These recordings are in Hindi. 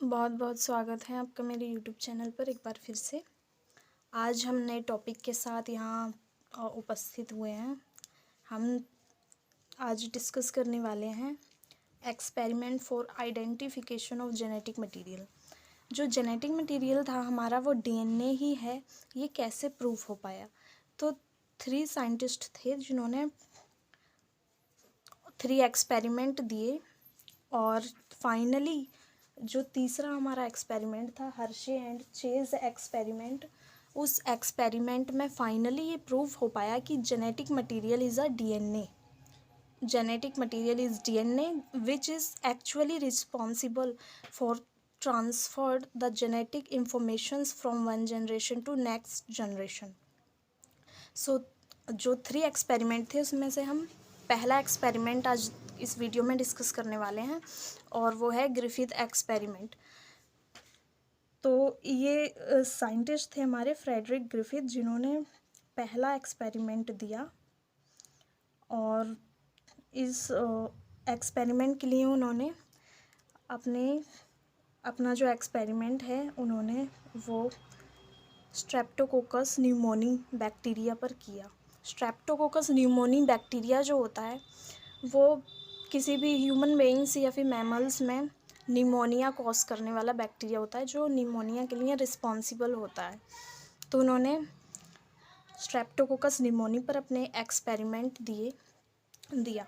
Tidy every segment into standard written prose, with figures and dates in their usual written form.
बहुत बहुत स्वागत है आपका मेरे यूट्यूब चैनल पर एक बार फिर से। आज हम नए टॉपिक के साथ यहाँ उपस्थित हुए हैं। हम आज डिस्कस करने वाले हैं experiment for identification of genetic material. जो जेनेटिक मटेरियल था हमारा वो डीएनए ही है, ये कैसे प्रूफ हो पाया। तो 3 साइंटिस्ट थे जिन्होंने 3 एक्सपेरिमेंट दिए और फाइनली जो तीसरा हमारा एक्सपेरिमेंट था हर्शे एंड चेज एक्सपेरिमेंट, उस एक्सपेरिमेंट में फाइनली ये प्रूव हो पाया कि genetic material is a DNA. genetic material is DNA which is actually responsible for transferred the genetic informations from one generation to next generation. So जो 3 एक्सपेरिमेंट थे उसमें से हम पहला एक्सपेरिमेंट आज इस वीडियो में डिस्कस करने वाले हैं और वो है ग्रिफिथ एक्सपेरिमेंट। तो ये साइंटिस्ट थे हमारे फ्रेडरिक ग्रिफिथ जिन्होंने पहला एक्सपेरिमेंट दिया और इस एक्सपेरिमेंट के लिए उन्होंने अपना जो एक्सपेरिमेंट है उन्होंने वो स्ट्रेप्टोकोकस न्यूमोनी बैक्टीरिया पर किया। स्ट्रेप्टोकोकस न्यूमोनी बैक्टीरिया जो होता है वो किसी भी ह्यूमन बीइंग्स या फिर मैमल्स में निमोनिया कॉज करने वाला बैक्टीरिया होता है जो निमोनिया के लिए रिस्पॉन्सिबल होता है। तो उन्होंने स्ट्रेप्टोकोकस निमोनी पर अपने एक्सपेरिमेंट दिया।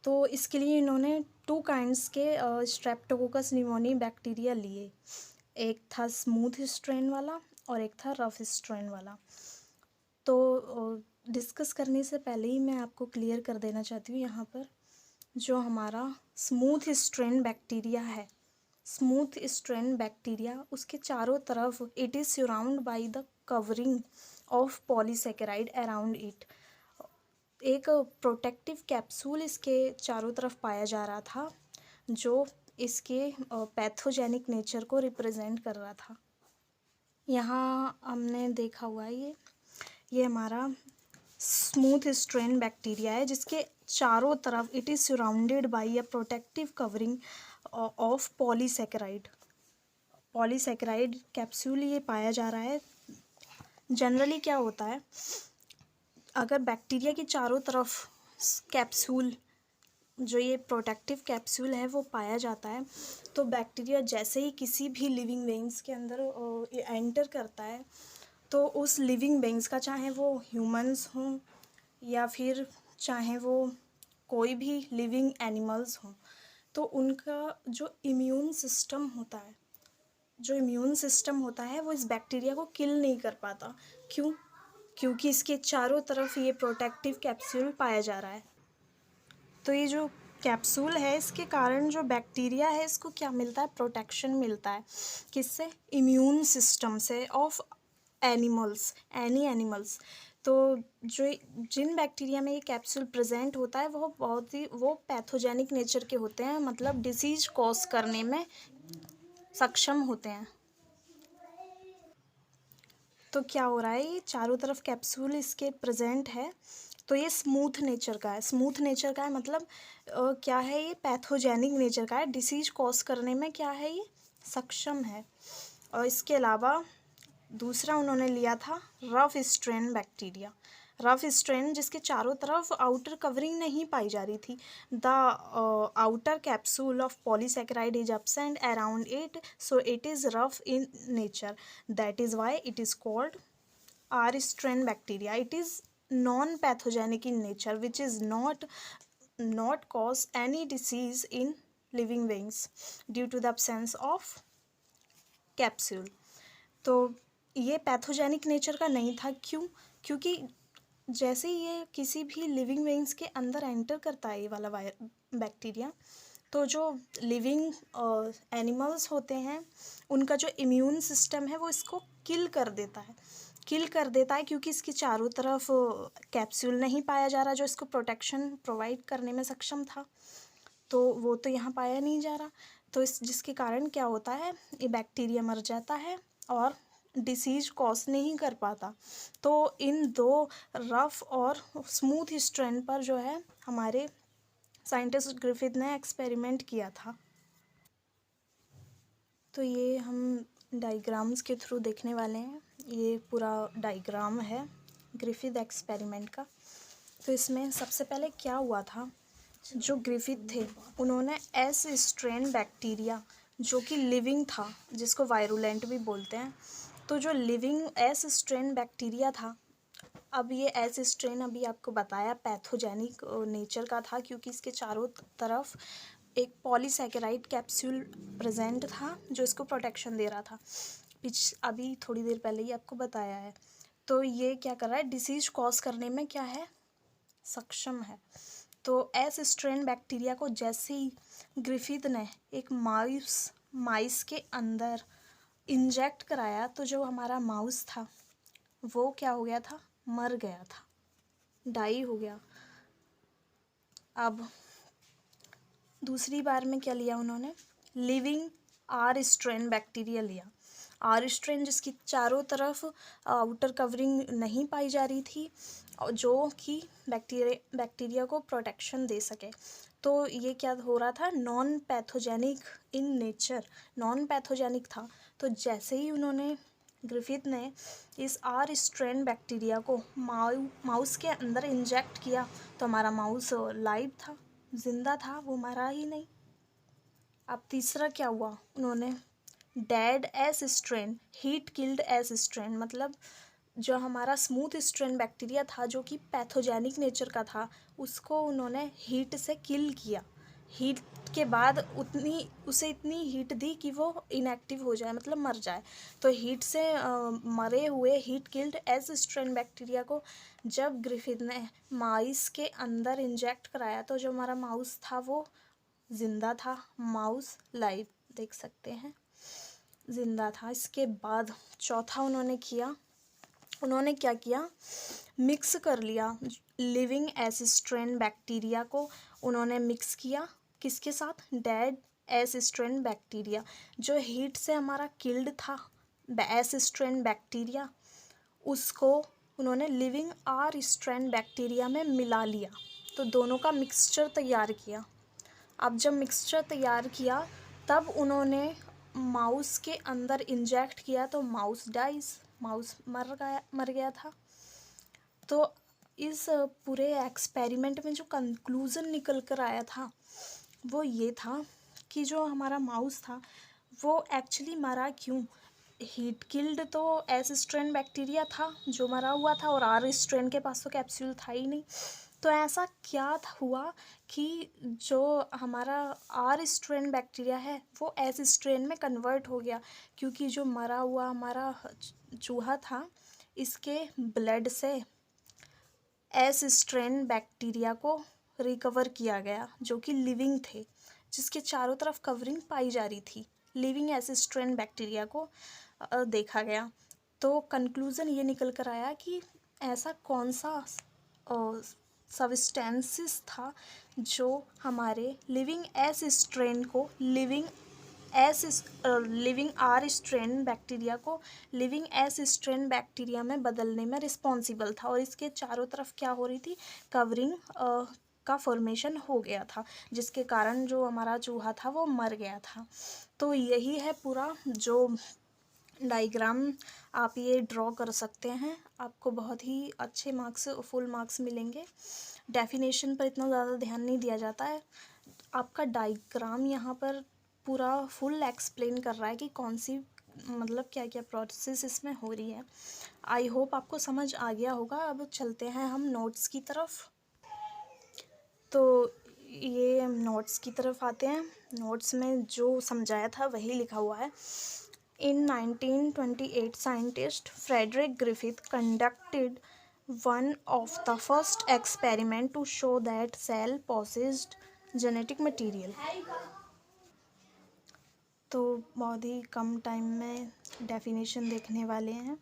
तो इसके लिए इन्होंने 2 काइंड्स के स्ट्रेप्टोकोकस निमोनी बैक्टीरिया लिए। एक था स्मूथ स्ट्रेन वाला और एक था रफ स्ट्रेन वाला। तो डिस्कस करने से पहले ही मैं आपको क्लियर कर देना चाहती हूँ यहाँ पर जो हमारा स्मूथ स्ट्रेन बैक्टीरिया है, स्मूथ स्ट्रेन बैक्टीरिया उसके चारों तरफ it is surround by the covering of polysaccharide around it. एक प्रोटेक्टिव कैप्सूल इसके चारों तरफ पाया जा रहा था जो इसके पैथोजेनिक नेचर को रिप्रेजेंट कर रहा था। यहाँ हमने देखा हुआ है ये हमारा स्मूथ स्ट्रेन बैक्टीरिया है जिसके चारों तरफ it is surrounded by a protective covering of polysaccharide capsule ये पाया जा रहा है। जनरली क्या होता है, अगर बैक्टीरिया की चारों तरफ कैप्सूल जो ये प्रोटेक्टिव कैप्सूल है वो पाया जाता है तो बैक्टीरिया जैसे ही किसी भी लिविंग बीइंग्स के अंदर एंटर करता है तो उस लिविंग बीइंग्स का, चाहे वो ह्यूमंस हों या फिर चाहे वो कोई भी लिविंग एनिमल्स हों, तो उनका जो इम्यून सिस्टम होता है वो इस बैक्टीरिया को किल नहीं कर पाता। क्यों? क्योंकि इसके चारों तरफ ये प्रोटेक्टिव कैप्सूल पाया जा रहा है। तो ये जो कैप्सूल है इसके कारण जो बैक्टीरिया है इसको क्या मिलता है, प्रोटेक्शन मिलता है। किससे? इम्यून सिस्टम से ऑफ एनिमल्स। तो जो जिन बैक्टीरिया में ये कैप्सूल प्रेजेंट होता है वो पैथोजेनिक नेचर के होते हैं, मतलब डिसीज कॉज करने में सक्षम होते हैं। तो क्या हो रहा है, ये चारों तरफ कैप्सूल इसके प्रेजेंट है तो ये स्मूथ नेचर का है मतलब क्या है, ये पैथोजेनिक नेचर का है, डिसीज कॉज करने में क्या है, ये सक्षम है। और इसके अलावा दूसरा उन्होंने लिया था rough strain bacteria. Rough strain जिसके चारों तरफ आउटर कवरिंग नहीं पाई जा रही थी। The outer capsule of polysaccharide is absent around it, so it is rough in nature, that is why it is called R strain bacteria. It is non-pathogenic in nature, which is not cause any disease in living beings due to the absence of capsule. तो ये पैथोजेनिक नेचर का नहीं था। क्यों? क्योंकि जैसे ही ये किसी भी लिविंग बीइंग्स के अंदर एंटर करता है ये वाला बैक्टीरिया, तो जो लिविंग एनिमल्स होते हैं उनका जो इम्यून सिस्टम है वो इसको किल कर देता है क्योंकि इसके चारों तरफ कैप्सूल नहीं पाया जा रहा जो इसको प्रोटेक्शन प्रोवाइड करने में सक्षम था। तो वो तो यहाँ पाया नहीं जा रहा, तो जिसके कारण क्या होता है, ये बैक्टीरिया मर जाता है और डिसीज कॉज नहीं कर पाता। तो इन 2 रफ और स्मूथ स्ट्रेन पर जो है हमारे साइंटिस्ट ग्रिफिथ ने एक्सपेरिमेंट किया था। तो ये हम डायग्राम्स के थ्रू देखने वाले हैं। ये पूरा डायग्राम है ग्रिफिथ एक्सपेरिमेंट का। तो इसमें सबसे पहले क्या हुआ था, जो ग्रिफिथ थे उन्होंने एस स्ट्रेन बैक्टीरिया जो कि लिविंग था, जिसको वायरुलेंट भी बोलते हैं, तो जो लिविंग एस स्ट्रेन बैक्टीरिया था, अब ये एस स्ट्रेन अभी आपको बताया पैथोजेनिक नेचर का था, क्योंकि इसके चारों तरफ एक पॉलीसैकेराइड कैप्सूल प्रेजेंट था जो इसको प्रोटेक्शन दे रहा था। अभी थोड़ी देर पहले ही आपको बताया है। तो ये क्या कर रहा है, डिसीज कॉज करने में क्या है, सक्षम है। तो एस स्ट्रेन बैक्टीरिया को जैसे ही ग्रिफिथ ने एक माइस के अंदर इंजेक्ट कराया, तो जो हमारा माउस था वो क्या हो गया था, मर गया था, डाई हो गया। अब दूसरी बार में क्या लिया उन्होंने, लिविंग आर स्ट्रेन बैक्टीरिया लिया। आर स्ट्रेन जिसकी चारों तरफ आउटर कवरिंग नहीं पाई जा रही थी, जो कि बैक्टीरिया को प्रोटेक्शन दे सके। तो ये क्या हो रहा था, non pathogenic in nature, non pathogenic था। तो जैसे ही उन्होंने ग्रिफिथ ने इस आर स्ट्रेन बैक्टीरिया को माउस के अंदर इंजेक्ट किया, तो हमारा माउस लाइव था, जिंदा था, वो मरा ही नहीं। अब तीसरा क्या हुआ, उन्होंने dead S strain heat killed S strain, मतलब जो हमारा स्मूथ स्ट्रेन बैक्टीरिया था जो कि पैथोजेनिक नेचर का था, उसको उन्होंने हीट से किल किया। हीट के बाद उसे इतनी हीट दी कि वो इनएक्टिव हो जाए, मतलब मर जाए। तो हीट से मरे हुए heat killed S strain bacteria को जब ग्रिफिथ ने माउस के अंदर इंजेक्ट कराया, तो जो हमारा माउस था वो जिंदा था, माउस लाइव, देख सकते हैं, जिंदा था। इसके बाद चौथा उन्होंने क्या किया, मिक्स कर लिया लिविंग एस स्ट्रेन बैक्टीरिया को, उन्होंने मिक्स किया किसके साथ, डेड एस स्ट्रेन बैक्टीरिया। जो हीट से हमारा किल्ड था एस स्ट्रेन बैक्टीरिया, उसको उन्होंने लिविंग आर स्ट्रेन बैक्टीरिया में मिला लिया। तो दोनों का मिक्सचर तैयार किया। अब जब मिक्सचर तैयार किया, तब उन्होंने माउस के अंदर इंजेक्ट किया, तो माउस मर गया था। तो इस पूरे एक्सपेरिमेंट में जो कंक्लूज़न निकल कर आया था वो ये था कि जो हमारा माउस था वो एक्चुअली मरा क्यों, हीट किल्ड तो एस स्ट्रेन बैक्टीरिया था जो मरा हुआ था, और आर स्ट्रेन के पास तो कैप्सूल था ही नहीं। तो ऐसा क्या हुआ कि जो हमारा आर स्ट्रेन बैक्टीरिया है वो एस स्ट्रेन में कन्वर्ट हो गया, क्योंकि जो मरा हुआ हमारा चूहा था, इसके ब्लड से एस स्ट्रेन बैक्टीरिया को रिकवर किया गया, जो कि लिविंग थे, जिसके चारों तरफ कवरिंग पाई जा रही थी। लिविंग एस स्ट्रेन बैक्टीरिया को देखा गया। तो कंक्लूज़न ये निकल कर आया कि ऐसा कौन सा सब्सटेंसेस था जो हमारे लिविंग एस स्ट्रेन को लिविंग आर स्ट्रेन बैक्टीरिया को लिविंग एस स्ट्रेन बैक्टीरिया में बदलने में रिस्पॉन्सिबल था, और इसके चारों तरफ क्या हो रही थी, कवरिंग का फॉर्मेशन हो गया था, जिसके कारण जो हमारा चूहा था वो मर गया था। तो यही है पूरा जो डायग्राम, आप ये ड्रॉ कर सकते हैं, आपको बहुत ही अच्छे मार्क्स, फुल मार्क्स मिलेंगे। डेफिनेशन पर इतना ज़्यादा ध्यान नहीं दिया जाता है, आपका डायग्राम यहाँ पर पूरा फुल एक्सप्लेन कर रहा है कि कौन सी, मतलब क्या क्या प्रोसेस इसमें हो रही है। आई होप आपको समझ आ गया होगा। अब चलते हैं हम नोट्स की तरफ। तो ये नोट्स की तरफ आते हैं। नोट्स में जो समझाया था वही लिखा हुआ है। In 1928, scientist Frederick Griffith conducted one of the first experiment to show that cell possessed genetic material. तो बहुत ही कम टाइम में डेफिनेशन देखने वाले हैं।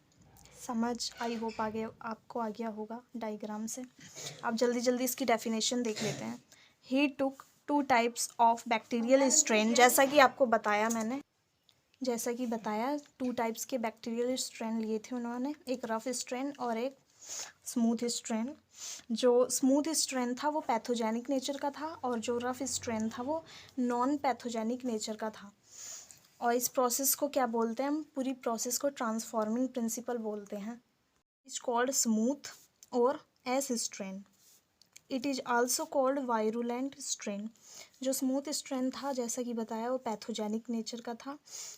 समझ आई होप आपको आ गया होगा डायग्राम से। आप जल्दी जल्दी इसकी डेफिनेशन देख लेते हैं। He took 2 types of bacterial strain, जैसा कि आपको बताया मैंने, जैसा कि बताया 2 टाइप्स के बैक्टीरियल स्ट्रेन लिए थे उन्होंने, एक रफ स्ट्रेन और एक स्मूथ स्ट्रेन। जो स्मूथ स्ट्रेन था वो पैथोजेनिक नेचर का था, और जो रफ स्ट्रेन था वो नॉन पैथोजेनिक नेचर का था। और इस प्रोसेस को क्या बोलते हैं हम, पूरी प्रोसेस को ट्रांसफॉर्मिंग प्रिंसिपल बोलते हैं। इज कॉल्ड स्मूथ और S strain. It is also called virulent strain. जो स्मूथ स्ट्रेन था, जैसा कि बताया, वो पैथोजेनिक नेचर का था।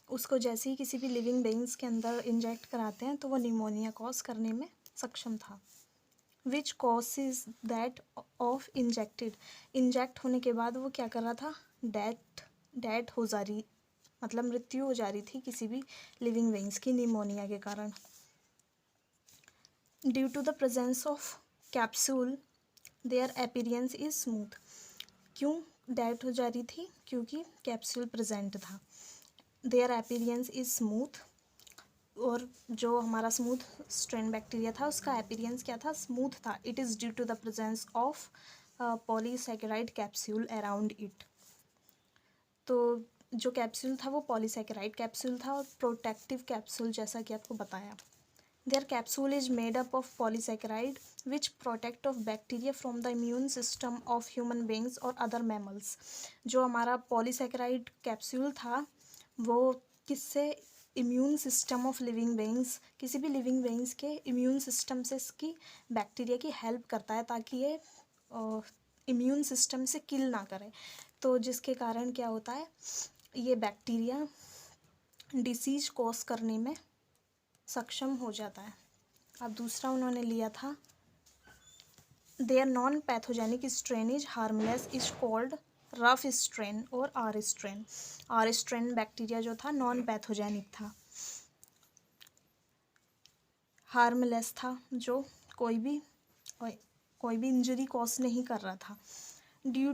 उसको जैसे ही किसी भी लिविंग बीइंग्स के अंदर इंजेक्ट कराते हैं तो वो निमोनिया कॉज करने में सक्षम था। Which causes that of inject होने के बाद वो क्या कर रहा था, डेथ हो जा रही, मतलब मृत्यु हो जा रही थी किसी भी लिविंग बीइंग्स की निमोनिया के कारण। Due to the presence of capsule their appearance is smooth. क्यों डेथ हो जा रही थी, क्योंकि कैप्सूल प्रेजेंट था। देयर अपीयरेंस इज स्मूथ, और जो हमारा स्मूथ स्ट्रेन बैक्टीरिया था उसका अपीयरेंस क्या था, स्मूथ था। It is due to the presence of polysaccharide capsule around it. तो जो कैप्सूल था वो पॉलीसैकेराइड कैप्सूल था और प्रोटेक्टिव कैप्सूल, जैसा कि आपको बताया। Their capsule is made up of polysaccharide which protect of bacteria from the immune system of human beings और other mammals। जो हमारा पॉलीसैकेराइड कैप्सूल था वो किससे, immune system of living beings, किसी भी लिविंग बीइंग्स के इम्यून सिस्टम से इसकी बैक्टीरिया की हेल्प करता है ताकि ये इम्यून सिस्टम से किल ना करे। तो जिसके कारण क्या होता है, ये बैक्टीरिया डिसीज कॉज करने में सक्षम हो जाता है। अब दूसरा उन्होंने लिया था, there non pathogenic strain is harmless is called rough strain और R strain. R strain bacteria जो था नॉन पैथोजेनिक था, हार्मलेस था, जो कोई भी इंजरी कॉज नहीं कर रहा था। Due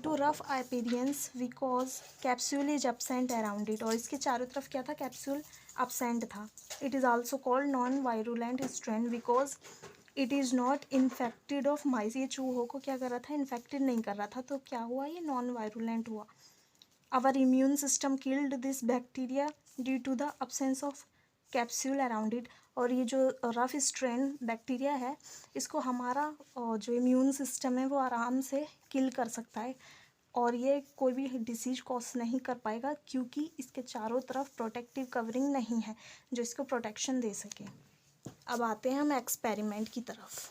to rough appearance because capsule is absent around it. और इसके चारों तरफ क्या था, कैप्सूल एब्सेंट था। It is also called non virulent strain because it is not infected of mice. ये चूहों को क्या कर रहा था, इन्फेक्टेड नहीं कर रहा था, तो क्या हुआ, ये नॉन वायरुलेंट हुआ। Our immune system killed this bacteria due to the absence of capsule around it. और ये जो रफ स्ट्रेन बैक्टीरिया है, इसको हमारा जो इम्यून सिस्टम है वो आराम से किल कर सकता है और ये कोई भी डिसीज कॉज नहीं कर पाएगा क्योंकि इसके चारों तरफ प्रोटेक्टिव कवरिंग नहीं है जो इसको प्रोटेक्शन दे सके। अब आते हैं हम एक्सपेरिमेंट की तरफ।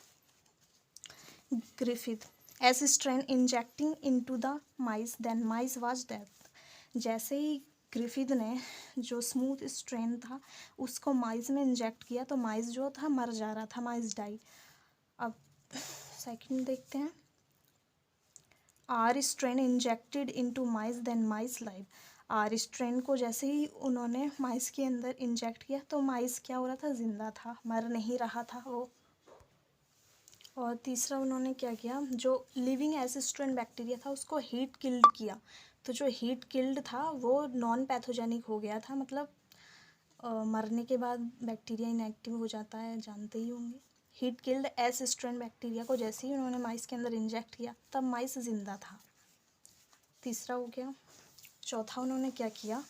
Griffith S strain injecting into the mice then mice was death. जैसे ही ग्रिफिथ ने जो स्मूथ स्ट्रेन था उसको माइस में इंजेक्ट किया तो माइस जो था मर जा रहा था, माइस डाई। अब सेकंड देखते हैं, आर स्ट्रेन इंजेक्टेड इनटू माइस देन माइस लाइव। आर स्ट्रेन को जैसे ही उन्होंने माइस के अंदर इंजेक्ट किया तो माइस क्या हो रहा था, जिंदा था, मर नहीं रहा था वो। और तीसरा उन्होंने क्या किया, जो लिविंग एस स्ट्रेन बैक्टीरिया था उसको हीट किल्ड किया। तो जो हीट किल्ड था वो नॉन पैथोजेनिक हो गया था, मतलब मरने के बाद बैक्टीरिया इनएक्टिव हो जाता है, जानते ही होंगे। Heat killed S strain bacteria को जैसे ही उन्होंने माइस के अंदर इंजेक्ट किया तब माइस जिंदा था। तीसरा हो गया। चौथा उन्होंने क्या किया,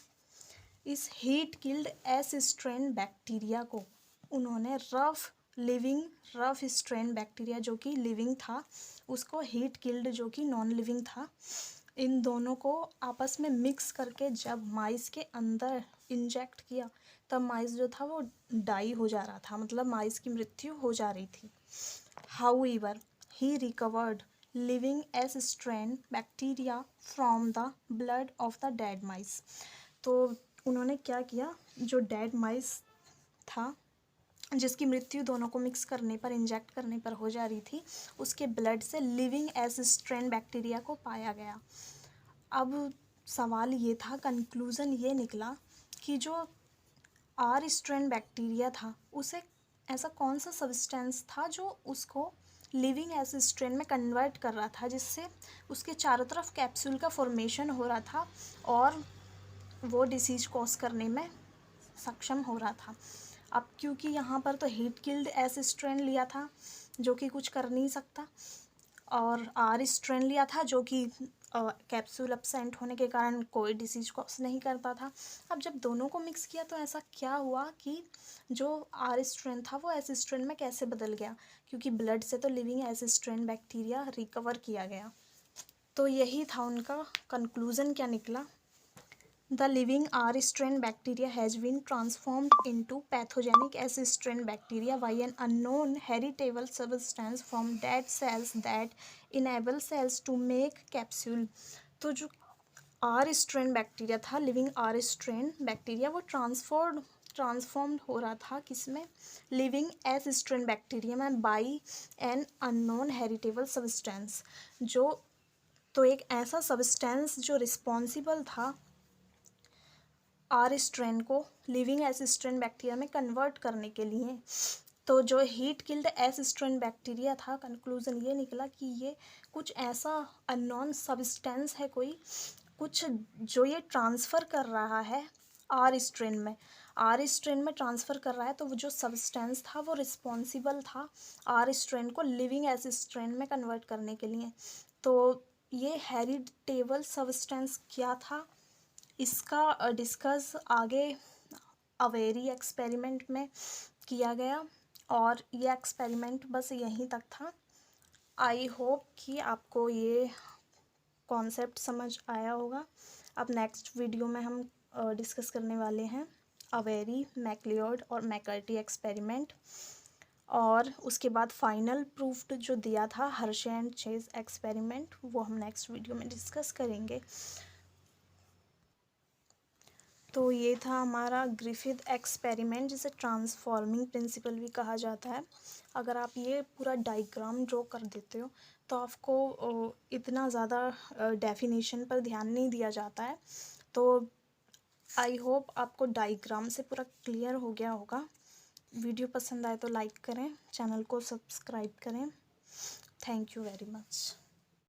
इस heat killed S strain bacteria को उन्होंने रफ स्ट्रेन बैक्टीरिया जो कि लिविंग था उसको हीट किल्ड जो कि नॉन लिविंग था, इन दोनों को आपस में मिक्स करके जब माइस के अंदर इंजेक्ट किया तब माइस जो था वो डाई हो जा रहा था, मतलब माइस की मृत्यु हो जा रही थी। However he recovered living S strain bacteria from the blood of the dead mice. तो उन्होंने क्या किया, जो डेड माइस था जिसकी मृत्यु दोनों को मिक्स करने पर, इंजेक्ट करने पर हो जा रही थी, उसके ब्लड से लिविंग एस स्ट्रेन बैक्टीरिया को पाया गया। अब सवाल ये था, कंक्लूज़न ये निकला कि जो आर स्ट्रेन बैक्टीरिया था उसे ऐसा कौन सा सब्सटेंस था जो उसको लिविंग एस स्ट्रेन में कन्वर्ट कर रहा था, जिससे उसके चारों तरफ कैप्सूल का फॉर्मेशन हो रहा था और वो डिसीज कॉज करने में सक्षम हो रहा था। अब क्योंकि यहाँ पर तो हीट किल्ड एस स्ट्रेन लिया था जो कि कुछ कर नहीं सकता, और आर स्ट्रेन लिया था जो कि कैप्सूल एब्सेंट होने के कारण कोई डिसीज कॉज नहीं करता था। अब जब दोनों को मिक्स किया तो ऐसा क्या हुआ कि जो आर स्ट्रेन था वो एस स्ट्रेन में कैसे बदल गया, क्योंकि ब्लड से तो living S strain bacteria recover किया गया। तो यही था उनका कंक्लूज़न क्या निकला, The living R strain bacteria has been transformed into pathogenic S strain bacteria by an unknown heritable substance from dead cells that enable cells to make capsule. तो जो R strain बैक्टीरिया था, लिविंग R strain बैक्टीरिया, वो ट्रांसफॉर्म्ड हो रहा था किसमें, लिविंग S strain बैक्टीरिया में, by an unknown heritable substance, जो तो एक ऐसा सब्सटेंस जो रिस्पॉन्सिबल था आर स्ट्रेन को लिविंग एस स्ट्रेन बैक्टीरिया में कन्वर्ट करने के लिए। तो जो heat killed S strain bacteria था, कंक्लूजन ये निकला कि ये कुछ ऐसा अननोन सब्सटेंस है, कोई कुछ जो ये ट्रांसफ़र कर रहा है आर स्ट्रेन में ट्रांसफ़र कर रहा है। तो वो जो सब्सटेंस था वो रिस्पॉन्सिबल था आर स्ट्रेन को लिविंग एस स्ट्रेन में कन्वर्ट करने के लिए। तो ये हेरिटेबल सब्सटेंस क्या था, इसका डिस्कस आगे अवेरी एक्सपेरिमेंट में किया गया, और ये एक्सपेरिमेंट बस यहीं तक था। आई होप कि आपको ये कॉन्सेप्ट समझ आया होगा। अब नेक्स्ट वीडियो में हम डिस्कस करने वाले हैं अवेरी, मैक्लियोड और मैकर्टी एक्सपेरिमेंट, और उसके बाद फाइनल प्रूफ्ड जो दिया था हर्शे एंड चेज एक्सपेरिमेंट, वो हम नेक्स्ट वीडियो में डिस्कस करेंगे। तो ये था हमारा ग्रिफिथ एक्सपेरिमेंट, जिसे ट्रांसफॉर्मिंग प्रिंसिपल भी कहा जाता है। अगर आप ये पूरा डायग्राम ड्रॉ कर देते हो तो आपको इतना ज़्यादा डेफिनेशन पर ध्यान नहीं दिया जाता है। तो आई होप आपको डायग्राम से पूरा क्लियर हो गया होगा। वीडियो पसंद आए तो लाइक करें, चैनल को सब्सक्राइब करें। Thank you very much.